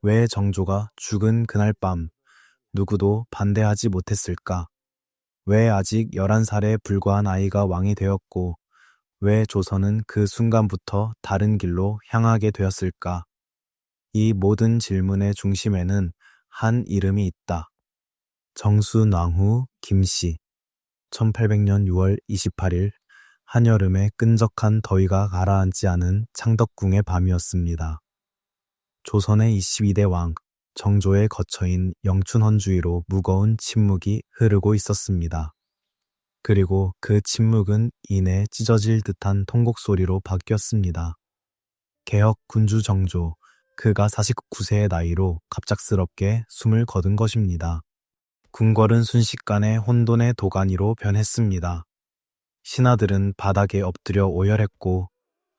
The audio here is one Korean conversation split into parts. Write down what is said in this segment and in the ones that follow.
왜 정조가 죽은 그날 밤 누구도 반대하지 못했을까? 왜 아직 11살에 불과한 아이가 왕이 되었고, 왜 조선은 그 순간부터 다른 길로 향하게 되었을까? 이 모든 질문의 중심에는 한 이름이 있다. 정순왕후 김씨. 1800년 6월 28일 한여름에 끈적한 더위가 가라앉지 않은 창덕궁의 밤이었습니다. 조선의 22대 왕 정조의 거처인 영춘헌주위로 무거운 침묵이 흐르고 있었습니다. 그리고 그 침묵은 이내 찢어질 듯한 통곡 소리로 바뀌었습니다. 개혁 군주 정조, 그가 49세의 나이로 갑작스럽게 숨을 거둔 것입니다. 궁궐은 순식간에 혼돈의 도가니로 변했습니다. 신하들은 바닥에 엎드려 오열했고,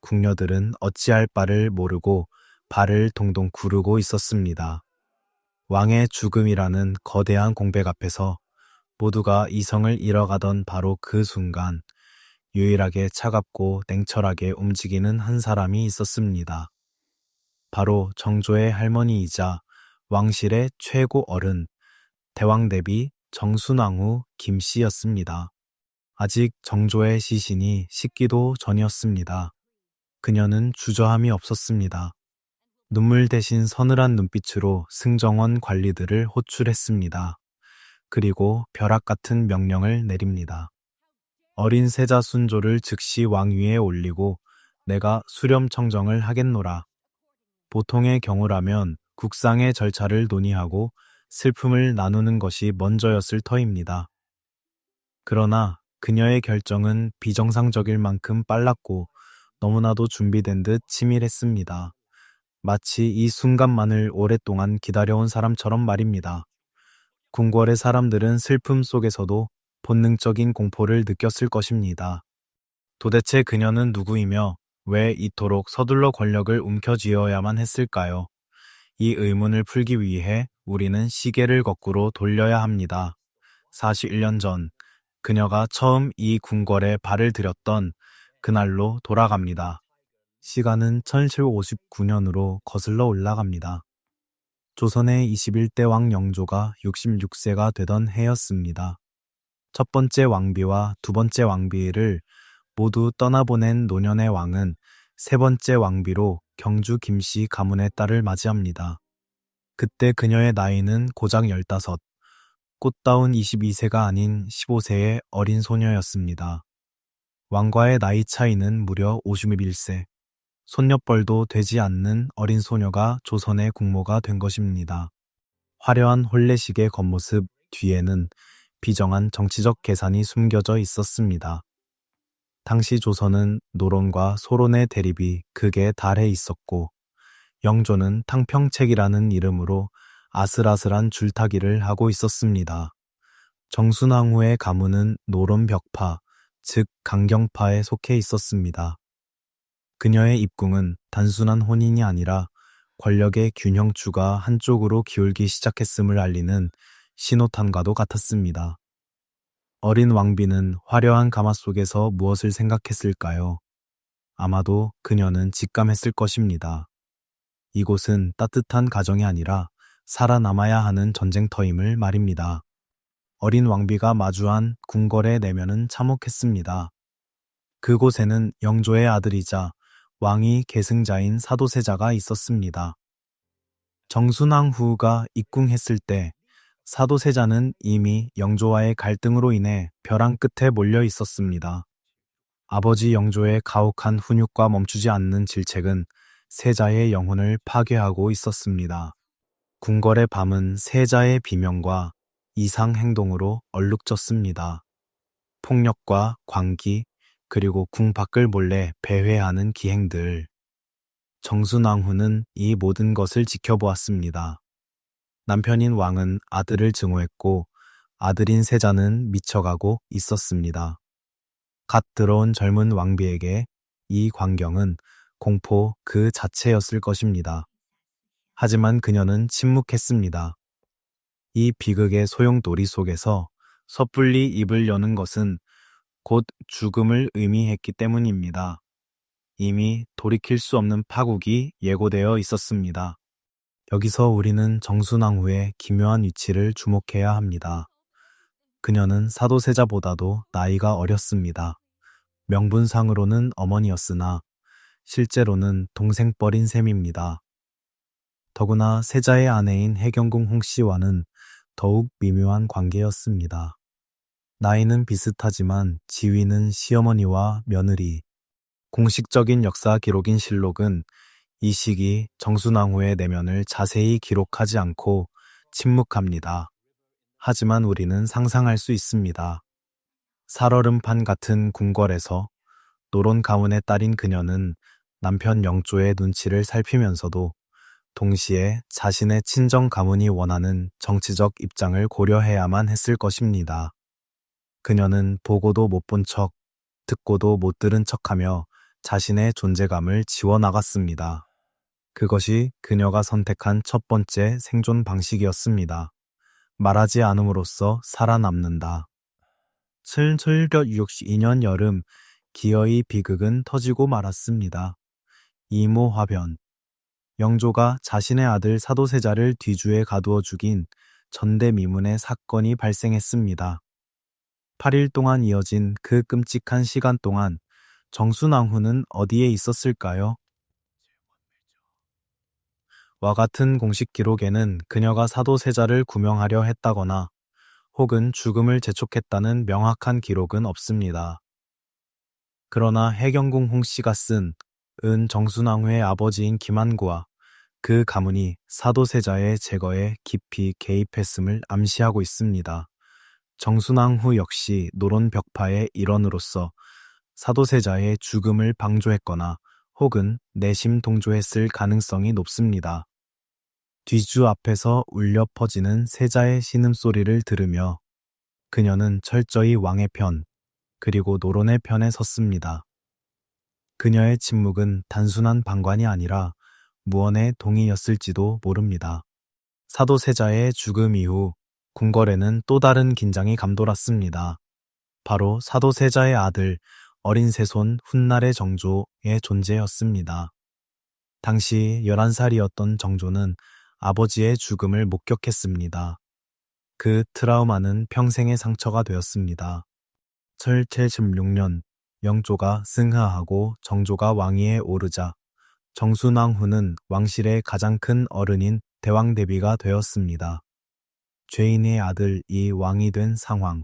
궁녀들은 어찌할 바를 모르고 발을 동동 구르고 있었습니다. 왕의 죽음이라는 거대한 공백 앞에서 모두가 이성을 잃어가던 바로 그 순간, 유일하게 차갑고 냉철하게 움직이는 한 사람이 있었습니다. 바로 정조의 할머니이자 왕실의 최고 어른, 대왕대비 정순왕후 김씨였습니다. 아직 정조의 시신이 식기도 전이었습니다. 그녀는 주저함이 없었습니다. 눈물 대신 서늘한 눈빛으로 승정원 관리들을 호출했습니다. 그리고 벼락 같은 명령을 내립니다. 어린 세자 순조를 즉시 왕위에 올리고 내가 수렴청정을 하겠노라. 보통의 경우라면 국상의 절차를 논의하고 슬픔을 나누는 것이 먼저였을 터입니다. 그러나 그녀의 결정은 비정상적일 만큼 빨랐고 너무나도 준비된 듯 치밀했습니다. 마치 이 순간만을 오랫동안 기다려온 사람처럼 말입니다. 궁궐의 사람들은 슬픔 속에서도 본능적인 공포를 느꼈을 것입니다. 도대체 그녀는 누구이며 왜 이토록 서둘러 권력을 움켜쥐어야만 했을까요? 이 의문을 풀기 위해 우리는 시계를 거꾸로 돌려야 합니다. 41년 전, 그녀가 처음 이 궁궐에 발을 들였던 그날로 돌아갑니다. 시간은 1759년으로 거슬러 올라갑니다. 조선의 21대 왕 영조가 66세가 되던 해였습니다. 첫 번째 왕비와 두 번째 왕비를 모두 떠나보낸 노년의 왕은 세 번째 왕비로 경주 김씨 가문의 딸을 맞이합니다. 그때 그녀의 나이는 고작 15, 꽃다운 22세가 아닌 15세의 어린 소녀였습니다. 왕과의 나이 차이는 무려 51세. 손녀뻘도 되지 않는 어린 소녀가 조선의 국모가 된 것입니다. 화려한 혼례식의 겉모습 뒤에는 비정한 정치적 계산이 숨겨져 있었습니다. 당시 조선은 노론과 소론의 대립이 극에 달해 있었고, 영조는 탕평책이라는 이름으로 아슬아슬한 줄타기를 하고 있었습니다. 정순왕후의 가문은 노론 벽파, 즉 강경파에 속해 있었습니다. 그녀의 입궁은 단순한 혼인이 아니라 권력의 균형추가 한쪽으로 기울기 시작했음을 알리는 신호탄과도 같았습니다. 어린 왕비는 화려한 가마 속에서 무엇을 생각했을까요? 아마도 그녀는 직감했을 것입니다. 이곳은 따뜻한 가정이 아니라 살아남아야 하는 전쟁터임을 말입니다. 어린 왕비가 마주한 궁궐의 내면은 참혹했습니다. 그곳에는 영조의 아들이자 왕위 계승자인 사도세자가 있었습니다. 정순왕후가 입궁했을 때 사도세자는 이미 영조와의 갈등으로 인해 벼랑 끝에 몰려 있었습니다. 아버지 영조의 가혹한 훈육과 멈추지 않는 질책은 세자의 영혼을 파괴하고 있었습니다. 궁궐의 밤은 세자의 비명과 이상 행동으로 얼룩졌습니다. 폭력과 광기, 그리고 궁 밖을 몰래 배회하는 기행들. 정순왕후는 이 모든 것을 지켜보았습니다. 남편인 왕은 아들을 증오했고 아들인 세자는 미쳐가고 있었습니다. 갓 들어온 젊은 왕비에게 이 광경은 공포 그 자체였을 것입니다. 하지만 그녀는 침묵했습니다. 이 비극의 소용돌이 속에서 섣불리 입을 여는 것은 곧 죽음을 의미했기 때문입니다. 이미 돌이킬 수 없는 파국이 예고되어 있었습니다. 여기서 우리는 정순왕후의 기묘한 위치를 주목해야 합니다. 그녀는 사도세자보다도 나이가 어렸습니다. 명분상으로는 어머니였으나 실제로는 동생뻘인 셈입니다. 더구나 세자의 아내인 해경궁 홍씨와는 더욱 미묘한 관계였습니다. 나이는 비슷하지만 지위는 시어머니와 며느리. 공식적인 역사 기록인 실록은 이 시기 정순왕후의 내면을 자세히 기록하지 않고 침묵합니다. 하지만 우리는 상상할 수 있습니다. 살얼음판 같은 궁궐에서 노론 가문의 딸인 그녀는 남편 영조의 눈치를 살피면서도 동시에 자신의 친정 가문이 원하는 정치적 입장을 고려해야만 했을 것입니다. 그녀는 보고도 못 본 척, 듣고도 못 들은 척하며 자신의 존재감을 지워나갔습니다. 그것이 그녀가 선택한 첫 번째 생존 방식이었습니다. 말하지 않음으로써 살아남는다. 1762년 여름 기어이 비극은 터지고 말았습니다. 이모화변. 영조가 자신의 아들 사도세자를 뒤주에 가두어 죽인 전대미문의 사건이 발생했습니다. 8일 동안 이어진 그 끔찍한 시간 동안 정순왕후는 어디에 있었을까요? 와 같은 공식 기록에는 그녀가 사도세자를 구명하려 했다거나 혹은 죽음을 재촉했다는 명확한 기록은 없습니다. 그러나 해경궁 홍씨가 쓴 은 정순왕후의 아버지인 김안구와 그 가문이 사도세자의 제거에 깊이 개입했음을 암시하고 있습니다. 정순왕후 역시 노론 벽파의 일원으로서 사도세자의 죽음을 방조했거나 혹은 내심 동조했을 가능성이 높습니다. 뒤주 앞에서 울려 퍼지는 세자의 신음소리를 들으며 그녀는 철저히 왕의 편, 그리고 노론의 편에 섰습니다. 그녀의 침묵은 단순한 방관이 아니라 무언의 동의였을지도 모릅니다. 사도세자의 죽음 이후 궁궐에는 또 다른 긴장이 감돌았습니다. 바로 사도세자의 아들 어린 세손 훗날의 정조의 존재였습니다. 당시 11살이었던 정조는 아버지의 죽음을 목격했습니다. 그 트라우마는 평생의 상처가 되었습니다. 1776년 영조가 승하하고 정조가 왕위에 오르자 정순왕후는 왕실의 가장 큰 어른인 대왕대비가 되었습니다. 죄인의 아들이 왕이 된 상황.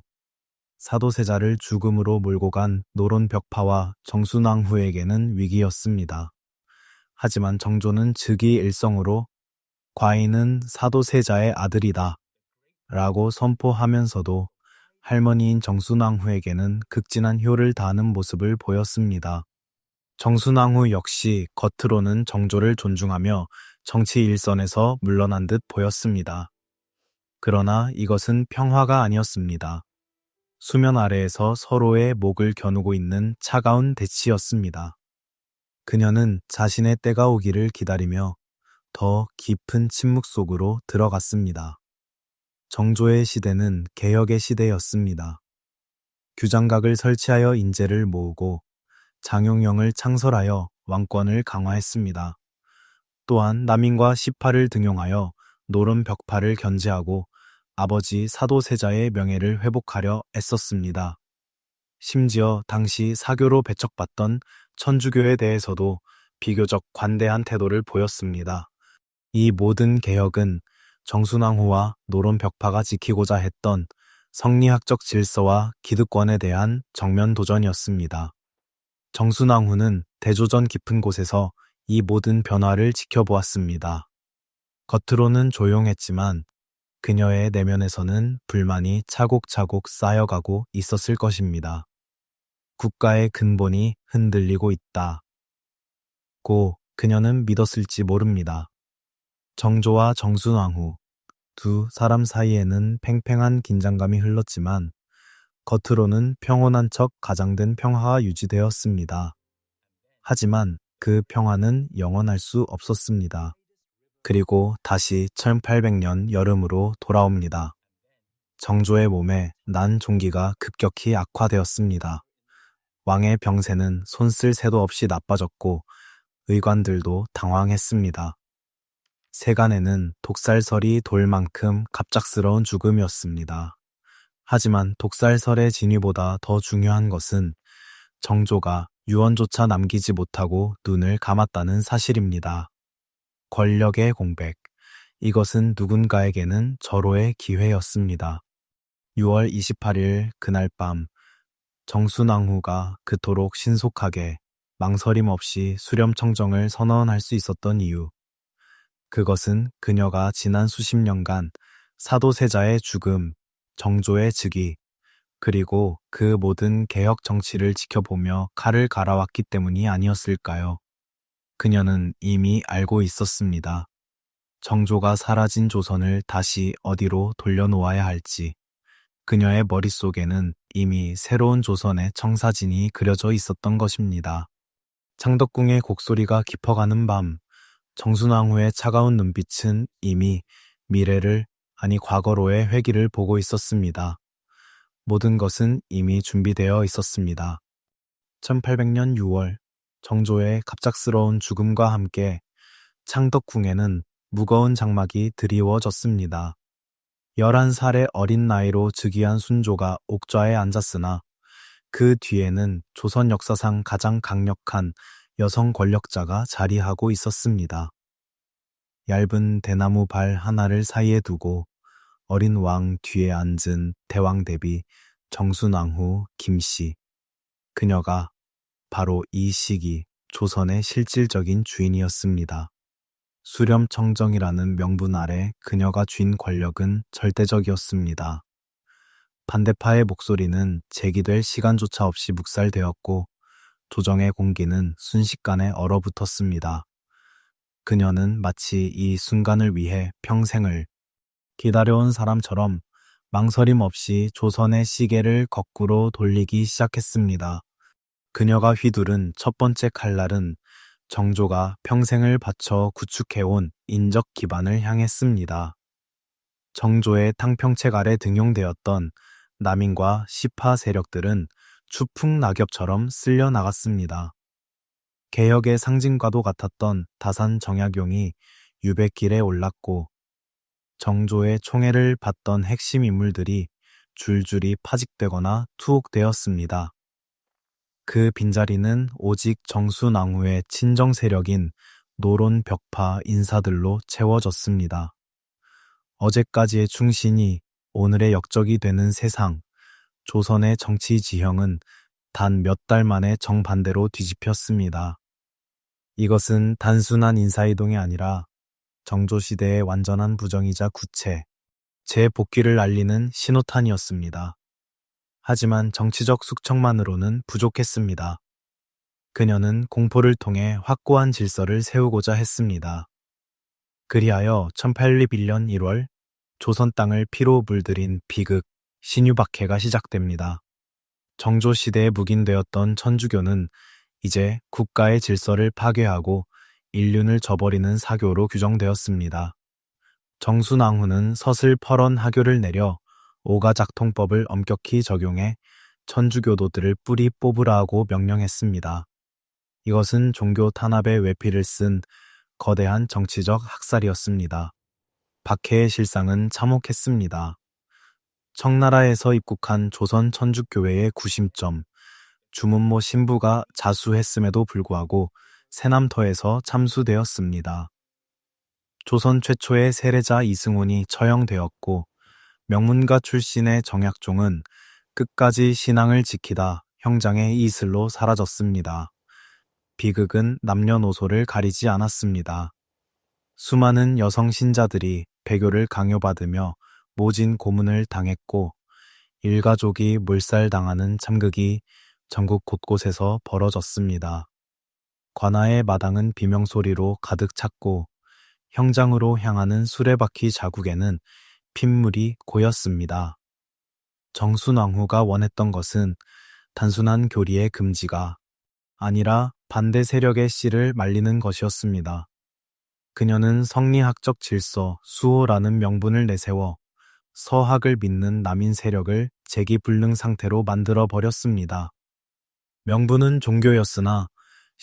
사도세자를 죽음으로 몰고 간 노론 벽파와 정순왕후에게는 위기였습니다. 하지만 정조는 즉위일성으로 과인은 사도세자의 아들이다 라고 선포하면서도 할머니인 정순왕후에게는 극진한 효를 다하는 모습을 보였습니다. 정순왕후 역시 겉으로는 정조를 존중하며 정치 일선에서 물러난 듯 보였습니다. 그러나 이것은 평화가 아니었습니다. 수면 아래에서 서로의 목을 겨누고 있는 차가운 대치였습니다. 그녀는 자신의 때가 오기를 기다리며 더 깊은 침묵 속으로 들어갔습니다. 정조의 시대는 개혁의 시대였습니다. 규장각을 설치하여 인재를 모으고 장용영을 창설하여 왕권을 강화했습니다. 또한 남인과 시파를 등용하여 노론 벽파를 견제하고 아버지 사도세자의 명예를 회복하려 애썼습니다. 심지어 당시 사교로 배척받던 천주교에 대해서도 비교적 관대한 태도를 보였습니다. 이 모든 개혁은 정순왕후와 노론 벽파가 지키고자 했던 성리학적 질서와 기득권에 대한 정면 도전이었습니다. 정순왕후는 대조전 깊은 곳에서 이 모든 변화를 지켜보았습니다. 겉으로는 조용했지만 그녀의 내면에서는 불만이 차곡차곡 쌓여가고 있었을 것입니다. 국가의 근본이 흔들리고 있다. 고 그녀는 믿었을지 모릅니다. 정조와 정순왕후 두 사람 사이에는 팽팽한 긴장감이 흘렀지만 겉으로는 평온한 척 가장된 평화가 유지되었습니다. 하지만 그 평화는 영원할 수 없었습니다. 그리고 다시 1800년 여름으로 돌아옵니다. 정조의 몸에 난 종기가 급격히 악화되었습니다. 왕의 병세는 손쓸 새도 없이 나빠졌고 의관들도 당황했습니다. 세간에는 독살설이 돌 만큼 갑작스러운 죽음이었습니다. 하지만 독살설의 진위보다 더 중요한 것은 정조가 유언조차 남기지 못하고 눈을 감았다는 사실입니다. 권력의 공백. 이것은 누군가에게는 절호의 기회였습니다. 6월 28일 그날 밤 정순왕후가 그토록 신속하게 망설임 없이 수렴청정을 선언할 수 있었던 이유. 그것은 그녀가 지난 수십 년간 사도세자의 죽음, 정조의 즉위, 그리고 그 모든 개혁 정치를 지켜보며 칼을 갈아왔기 때문이 아니었을까요? 그녀는 이미 알고 있었습니다. 정조가 사라진 조선을 다시 어디로 돌려놓아야 할지. 그녀의 머릿속에는 이미 새로운 조선의 청사진이 그려져 있었던 것입니다. 창덕궁의 곡소리가 깊어가는 밤, 정순왕후의 차가운 눈빛은 이미 미래를, 아니 과거로의 회귀를 보고 있었습니다. 모든 것은 이미 준비되어 있었습니다. 1800년 6월, 정조의 갑작스러운 죽음과 함께 창덕궁에는 무거운 장막이 드리워졌습니다. 11살의 어린 나이로 즉위한 순조가 옥좌에 앉았으나 그 뒤에는 조선 역사상 가장 강력한 여성 권력자가 자리하고 있었습니다. 얇은 대나무 발 하나를 사이에 두고 어린 왕 뒤에 앉은 대왕 대비 정순왕후 김씨. 그녀가 바로 이 시기 조선의 실질적인 주인이었습니다. 수렴청정이라는 명분 아래 그녀가 쥔 권력은 절대적이었습니다. 반대파의 목소리는 제기될 시간조차 없이 묵살되었고 조정의 공기는 순식간에 얼어붙었습니다. 그녀는 마치 이 순간을 위해 평생을 기다려온 사람처럼 망설임 없이 조선의 시계를 거꾸로 돌리기 시작했습니다. 그녀가 휘두른 첫 번째 칼날은 정조가 평생을 바쳐 구축해온 인적 기반을 향했습니다. 정조의 탕평책 아래 등용되었던 남인과 시파 세력들은 추풍 낙엽처럼 쓸려 나갔습니다. 개혁의 상징과도 같았던 다산 정약용이 유배길에 올랐고 정조의 총애를 받던 핵심 인물들이 줄줄이 파직되거나 투옥되었습니다. 그 빈자리는 오직 정순왕후의 친정 세력인 노론 벽파 인사들로 채워졌습니다. 어제까지의 충신이 오늘의 역적이 되는 세상, 조선의 정치 지형은 단 몇 달 만에 정반대로 뒤집혔습니다. 이것은 단순한 인사이동이 아니라 정조시대의 완전한 부정이자 구체, 재복귀를 알리는 신호탄이었습니다. 하지만 정치적 숙청만으로는 부족했습니다. 그녀는 공포를 통해 확고한 질서를 세우고자 했습니다. 그리하여 1801년 1월 조선 땅을 피로 물들인 비극 신유박해가 시작됩니다. 정조시대에 묵인되었던 천주교는 이제 국가의 질서를 파괴하고 인륜을 저버리는 사교로 규정되었습니다. 정순왕후는 서슬퍼런 하교를 내려 오가작통법을 엄격히 적용해 천주교도들을 뿌리 뽑으라 하고 명령했습니다. 이것은 종교 탄압의 외피를 쓴 거대한 정치적 학살이었습니다. 박해의 실상은 참혹했습니다. 청나라에서 입국한 조선 천주교회의 구심점, 주문모 신부가 자수했음에도 불구하고 세남터에서 참수되었습니다. 조선 최초의 세례자 이승훈이 처형되었고 명문가 출신의 정약종은 끝까지 신앙을 지키다 형장의 이슬로 사라졌습니다. 비극은 남녀노소를 가리지 않았습니다. 수많은 여성 신자들이 배교를 강요받으며 모진 고문을 당했고 일가족이 몰살당하는 참극이 전국 곳곳에서 벌어졌습니다. 관아의 마당은 비명소리로 가득 찼고 형장으로 향하는 수레바퀴 자국에는 핏물이 고였습니다. 정순왕후가 원했던 것은 단순한 교리의 금지가 아니라 반대 세력의 씨를 말리는 것이었습니다. 그녀는 성리학적 질서, 수호라는 명분을 내세워 서학을 믿는 남인 세력을 재기불능 상태로 만들어 버렸습니다. 명분은 종교였으나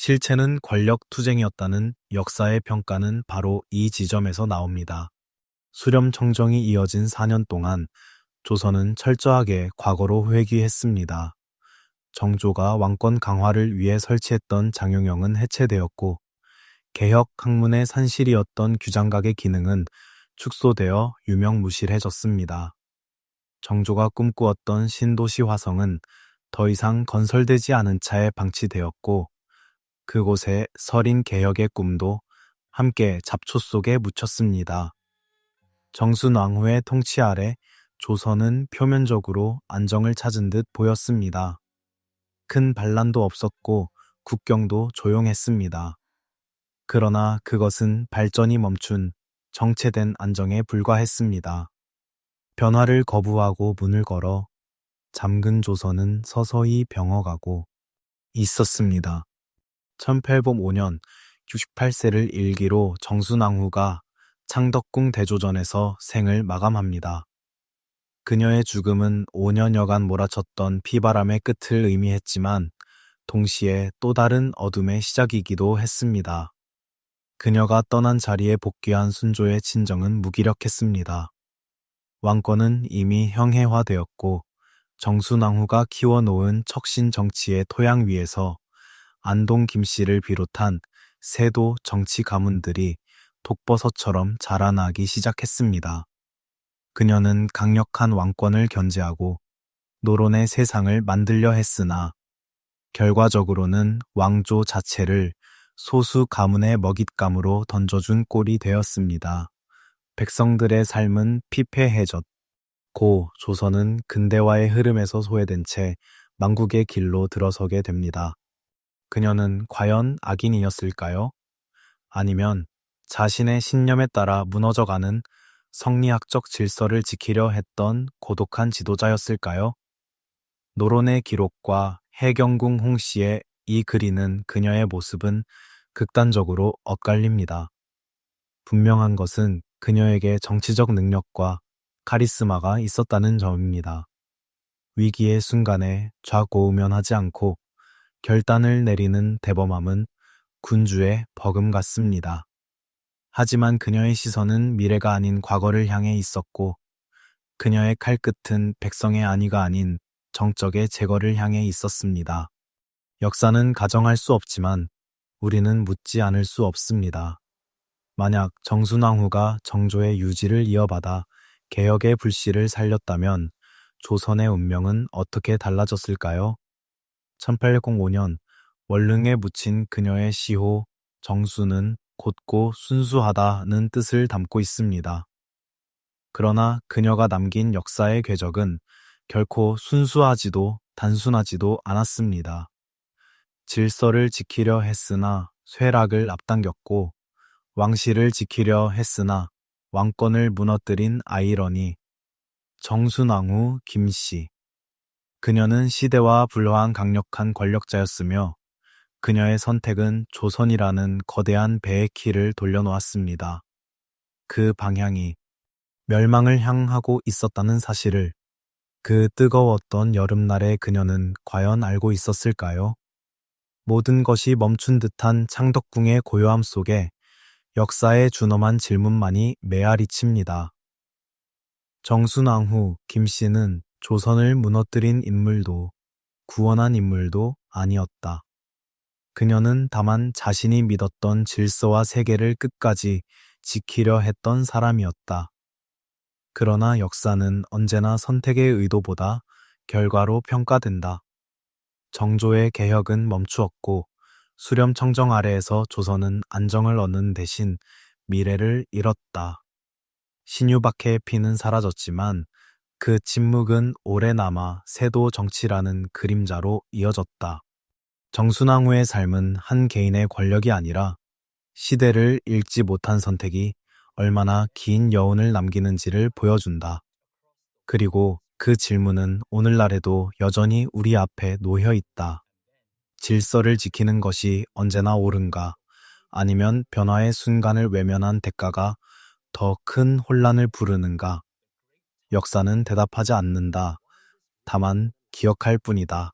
실체는 권력 투쟁이었다는 역사의 평가는 바로 이 지점에서 나옵니다. 수렴청정이 이어진 4년 동안 조선은 철저하게 과거로 회귀했습니다. 정조가 왕권 강화를 위해 설치했던 장용영은 해체되었고 개혁 학문의 산실이었던 규장각의 기능은 축소되어 유명무실해졌습니다. 정조가 꿈꾸었던 신도시 화성은 더 이상 건설되지 않은 차에 방치되었고 그곳에 서린 개혁의 꿈도 함께 잡초 속에 묻혔습니다. 정순왕후의 통치 아래 조선은 표면적으로 안정을 찾은 듯 보였습니다. 큰 반란도 없었고 국경도 조용했습니다. 그러나 그것은 발전이 멈춘 정체된 안정에 불과했습니다. 변화를 거부하고 문을 걸어 잠근 조선은 서서히 병어가고 있었습니다. 1805년 68세를 일기로 정순왕후가 창덕궁 대조전에서 생을 마감합니다. 그녀의 죽음은 5년여간 몰아쳤던 피바람의 끝을 의미했지만 동시에 또 다른 어둠의 시작이기도 했습니다. 그녀가 떠난 자리에 복귀한 순조의 친정은 무기력했습니다. 왕권은 이미 형해화되었고 정순왕후가 키워놓은 척신 정치의 토양 위에서 안동 김씨를 비롯한 세도 정치 가문들이 독버섯처럼 자라나기 시작했습니다. 그녀는 강력한 왕권을 견제하고 노론의 세상을 만들려 했으나 결과적으로는 왕조 자체를 소수 가문의 먹잇감으로 던져준 꼴이 되었습니다. 백성들의 삶은 피폐해졌고 조선은 근대화의 흐름에서 소외된 채 망국의 길로 들어서게 됩니다. 그녀는 과연 악인이었을까요? 아니면 자신의 신념에 따라 무너져가는 성리학적 질서를 지키려 했던 고독한 지도자였을까요? 노론의 기록과 해경궁 홍씨의 이 그리는 그녀의 모습은 극단적으로 엇갈립니다. 분명한 것은 그녀에게 정치적 능력과 카리스마가 있었다는 점입니다. 위기의 순간에 좌고우면하지 않고 결단을 내리는 대범함은 군주의 버금 같습니다. 하지만 그녀의 시선은 미래가 아닌 과거를 향해 있었고 그녀의 칼끝은 백성의 안위가 아닌 정적의 제거를 향해 있었습니다. 역사는 가정할 수 없지만 우리는 묻지 않을 수 없습니다. 만약 정순왕후가 정조의 유지를 이어받아 개혁의 불씨를 살렸다면 조선의 운명은 어떻게 달라졌을까요? 1805년 원릉에 묻힌 그녀의 시호 정수는 곧고 순수하다는 뜻을 담고 있습니다. 그러나 그녀가 남긴 역사의 궤적은 결코 순수하지도 단순하지도 않았습니다. 질서를 지키려 했으나 쇠락을 앞당겼고 왕실을 지키려 했으나 왕권을 무너뜨린 아이러니 정순왕후 김씨. 그녀는 시대와 불화한 강력한 권력자였으며 그녀의 선택은 조선이라는 거대한 배의 키를 돌려놓았습니다. 그 방향이 멸망을 향하고 있었다는 사실을 그 뜨거웠던 여름날의 그녀는 과연 알고 있었을까요? 모든 것이 멈춘 듯한 창덕궁의 고요함 속에 역사의 준엄한 질문만이 메아리칩니다. 정순왕후 김씨는 조선을 무너뜨린 인물도 구원한 인물도 아니었다. 그녀는 다만 자신이 믿었던 질서와 세계를 끝까지 지키려 했던 사람이었다. 그러나 역사는 언제나 선택의 의도보다 결과로 평가된다. 정조의 개혁은 멈추었고 수렴청정 아래에서 조선은 안정을 얻는 대신 미래를 잃었다. 신유박해의 피는 사라졌지만 그 침묵은 오래 남아 세도 정치라는 그림자로 이어졌다. 정순왕후의 삶은 한 개인의 권력이 아니라 시대를 읽지 못한 선택이 얼마나 긴 여운을 남기는지를 보여준다. 그리고 그 질문은 오늘날에도 여전히 우리 앞에 놓여 있다. 질서를 지키는 것이 언제나 옳은가? 아니면 변화의 순간을 외면한 대가가 더 큰 혼란을 부르는가? 역사는 대답하지 않는다. 다만 기억할 뿐이다.